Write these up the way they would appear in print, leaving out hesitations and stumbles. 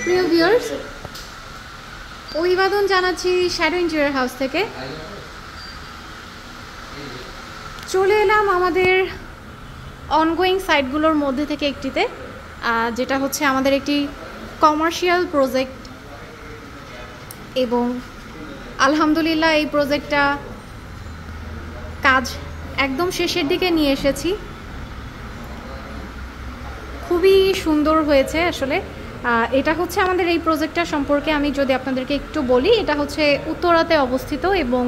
প্রিয় ভিউয়ার্স, অভিবাদন জানাচ্ছি শ্যাডো ইন্টেরিয়র হাউস থেকে। চলে এলাম আমাদের অনগোয়িং সাইটগুলোর মধ্যে থেকে একটিতে, যেটা হচ্ছে আমাদের একটি কমার্শিয়াল প্রজেক্ট, এবং আলহামদুলিল্লাহ এই প্রজেক্টটা কাজ একদম শেষের দিকে নিয়ে এসেছি। খুবই সুন্দর হয়েছে আসলে। এটা হচ্ছে আমাদের এই প্রজেক্টটা সম্পর্কে আমি যদি আপনাদেরকে একটু বলি, এটা হচ্ছে উত্তরাতে অবস্থিত এবং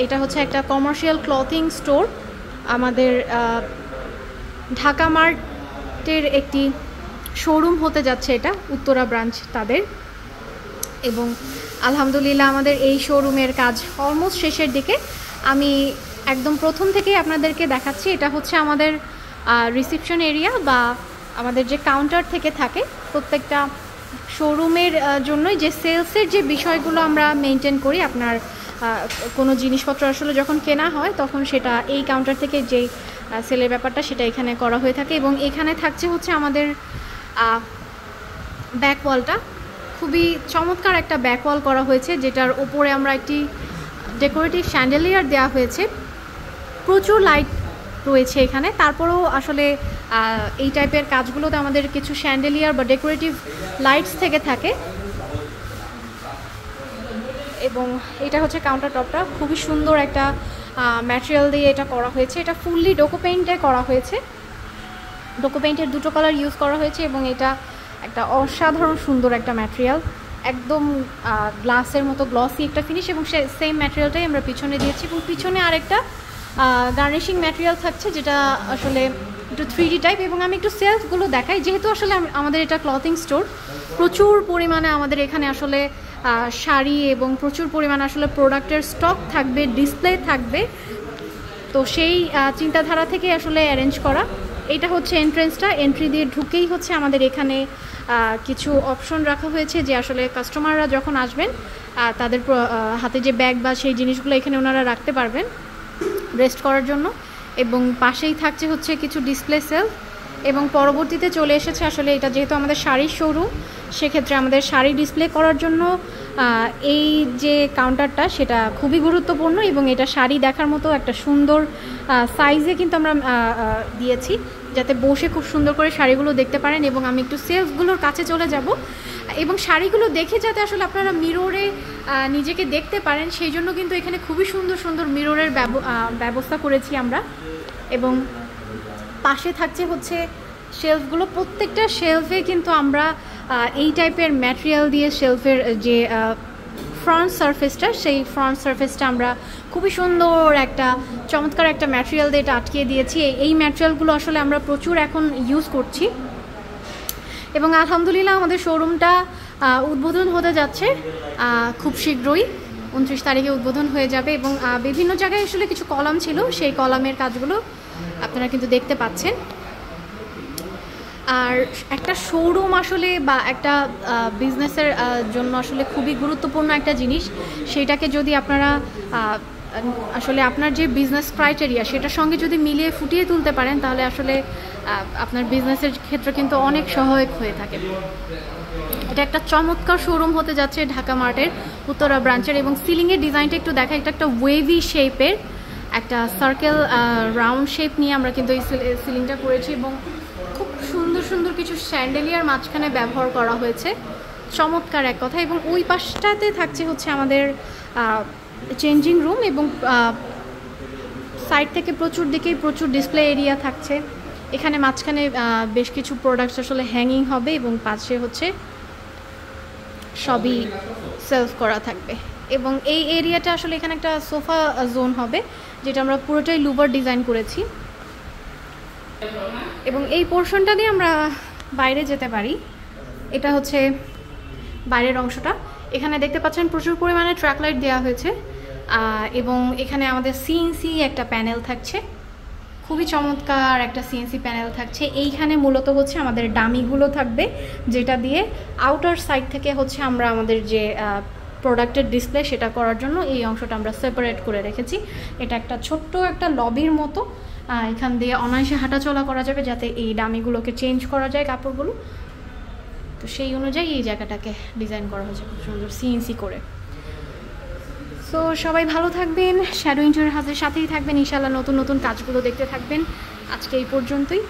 এটা হচ্ছে একটা কমার্শিয়াল ক্লথিং স্টোর। আমাদের ঢাকা মার্টের একটি শোরুম হতে যাচ্ছে এটা, উত্তরা ব্রাঞ্চ তাদের। এবং আলহামদুলিল্লাহ আমাদের এই শোরুমের কাজ অলমোস্ট শেষের দিকে। আমি একদম প্রথম থেকেই আপনাদেরকে দেখাচ্ছি। এটা হচ্ছে আমাদের রিসেপশন এরিয়া বা আমাদের যে কাউন্টার থেকে থাকে প্রত্যেকটা শোরুমের জন্যই, যে সেলসের যে বিষয়গুলো আমরা মেনটেন করি। আপনার কোনো জিনিসপত্র আসলে যখন কেনা হয় তখন সেটা এই কাউন্টার থেকে যেই সেলের ব্যাপারটা সেটা এখানে করা হয়ে থাকে। এবং এখানে থাকছে হচ্ছে আমাদের ব্যাকওয়ালটা, খুবই চমৎকার একটা ব্যাকওয়াল করা হয়েছে, যেটার ওপরে আমরা একটি ডেকোরেটিভ শ্যান্ডেলিয়ার দেওয়া হয়েছে। প্রচুর লাইট রয়েছে এখানে, তারপরেও আসলে এই টাইপের কাজগুলোতে আমাদের কিছু শ্যান্ডেলিয়ার বা ডেকোরেটিভ লাইটস থেকে থাকে। এবং এটা হচ্ছে কাউন্টার টপটা, খুবই সুন্দর একটা ম্যাটেরিয়াল দিয়ে এটা করা হয়েছে। এটা ফুললি ডোকো পেইন্টে করা হয়েছে, ডোকো পেইন্টের দুটো কালার ইউজ করা হয়েছে এবং এটা একটা অসাধারণ সুন্দর একটা ম্যাটেরিয়াল, একদম গ্লাসের মতো গ্লসি একটা ফিনিশ। এবং সেম ম্যাটেরিয়ালটাই আমরা পিছনে দিয়েছি। এবং পিছনে আরেকটা গার্নিশিং ম্যাটেরিয়াল থাকছে, যেটা আসলে একটু 3D টাইপ। এবং আমি একটু সেলফগুলো দেখাই, যেহেতু আসলে আমাদের এটা ক্লথিং স্টোর, প্রচুর পরিমাণে আমাদের এখানে আসলে শাড়ি এবং প্রচুর পরিমাণে আসলে প্রোডাক্টের স্টক থাকবে, ডিসপ্লে থাকবে। তো সেই চিন্তাধারা থেকে আসলে অ্যারেঞ্জ করা। এটা হচ্ছে এন্ট্রেন্সটা, এন্ট্রি দিয়ে ঢুকেই হচ্ছে আমাদের এখানে কিছু অপশন রাখা হয়েছে, যে আসলে কাস্টমাররা যখন আসবেন তাদের হাতে যে ব্যাগ বা সেই জিনিসগুলো এখানে ওনারা রাখতে পারবেন রেস্ট করার জন্য। এবং পাশেই থাকছে হচ্ছে কিছু ডিসপ্লে সেলফ। এবং পরবর্তীতে চলে এসেছে আসলে, এটা যেহেতু আমাদের শাড়ির শোরুম, সেক্ষেত্রে আমাদের শাড়ি ডিসপ্লে করার জন্য এই যে কাউন্টারটা সেটা খুবই গুরুত্বপূর্ণ। এবং এটা শাড়ি দেখার মতো একটা সুন্দর সাইজে কিন্তু আমরা দিয়েছি, যাতে বসে খুব সুন্দর করে শাড়িগুলো দেখতে পারেন। এবং আমি একটু সেলফগুলোর কাছে চলে যাব, এবং শাড়িগুলো দেখে যাতে আসলে আপনারা মিররে নিজেকে দেখতে পারেন, সেই জন্য কিন্তু এখানে খুবই সুন্দর সুন্দর মিররের ব্যবস্থা করেছি আমরা। এবং পাশে থাকছে হচ্ছে শেলফগুলো, প্রত্যেকটা শেলফে কিন্তু আমরা এই টাইপের ম্যাটেরিয়াল দিয়ে শেলফের যে ফ্রন্ট সারফেসটা, সেই ফ্রন্ট সারফেসটা আমরা খুবই সুন্দর একটা চমৎকার একটা ম্যাটেরিয়াল দিয়ে এটা আটকিয়ে দিয়েছি। এই ম্যাটেরিয়ালগুলো আসলে আমরা প্রচুর এখন ইউজ করছি। এবং আলহামদুলিল্লাহ আমাদের শোরুমটা উদ্বোধন হতে যাচ্ছে খুব শীঘ্রই, 29 তারিখে উদ্বোধন হয়ে যাবে। এবং বিভিন্ন জায়গায় আসলে কিছু কলাম ছিল, সেই কলামের কাজগুলো আপনারা কিন্তু দেখতে পাচ্ছেন। আর একটা শোরুম আসলে বা একটা বিজনেসের জন্য আসলে খুবই গুরুত্বপূর্ণ একটা জিনিস। সেটাকে যদি আপনারা আসলে আপনার যে বিজনেস ক্রাইটেরিয়া সেটার সঙ্গে যদি মিলিয়ে ফুটিয়ে তুলতে পারেন, তাহলে আসলে আপনার বিজনেসের ক্ষেত্রে কিন্তু অনেক সহায়ক হয়ে থাকে। এটা একটা চমৎকার শোরুম হতে যাচ্ছে ঢাকা মার্টের উত্তরা ব্রাঞ্চের। এবং সিলিংয়ের ডিজাইনটা একটু দেখা, একটা ওয়েভি শেপের একটা সার্কেল রাউন্ড শেপ নিয়ে আমরা কিন্তু এই সিলিংটা করেছি। এবং খুব সুন্দর সুন্দর কিছু শ্যান্ডেলিয়ার মাঝখানে ব্যবহার করা হয়েছে, চমৎকার এক কথা। এবং ওই পাশটাতে থাকছে হচ্ছে আমাদের চেঞ্জিং রুম। এবং সাইড থেকে প্রচুর দিকেই প্রচুর ডিসপ্লে এরিয়া থাকছে। এখানে মাঝখানে বেশ কিছু প্রোডাক্টস আসলে হ্যাঙ্গিং হবে, এবং পাশে হচ্ছে সবই সেলফ করা থাকবে। এবং এই এরিয়াটা আসলে এখানে একটা সোফা জোন হবে, যেটা আমরা পুরোটাই লুভার ডিজাইন করেছি। এবং এই পোর্শনটা দিয়ে আমরা বাইরে যেতে পারি। এটা হচ্ছে বাইরের অংশটা। এখানে দেখতে পাচ্ছেন প্রচুর পরিমাণে ট্র্যাক লাইট দেওয়া হয়েছে। এবং এখানে আমাদের সিএনসি একটা প্যানেল থাকছে, খুবই চমৎকার একটা সিএনসি প্যানেল থাকছে। এইখানে মূলত হচ্ছে আমাদের ডামিগুলো থাকবে, যেটা দিয়ে আউটার সাইড থেকে হচ্ছে আমরা আমাদের যে প্রোডাক্টের ডিসপ্লে সেটা করার জন্য এই অংশটা আমরা সেপারেট করে রেখেছি। এটা একটা ছোট্ট একটা লবির মতো, এখান দিয়ে অনায়াসে হাঁটাচলা করা যাবে, যাতে এই ডামিগুলোকে চেঞ্জ করা যায় কাপড়গুলো। তো সেই অনুযায়ী এই জায়গাটাকে ডিজাইন করা হয়েছে খুব সুন্দর সিএনসি করে। সো সবাই ভালো থাকবেন, শ্যাডো ইন্টেরিয়র হাউসের সাথেই থাকবেন, ইনশাআল্লাহ নতুন নতুন কাজগুলো দেখতে থাকবেন। আজকে এই পর্যন্তই।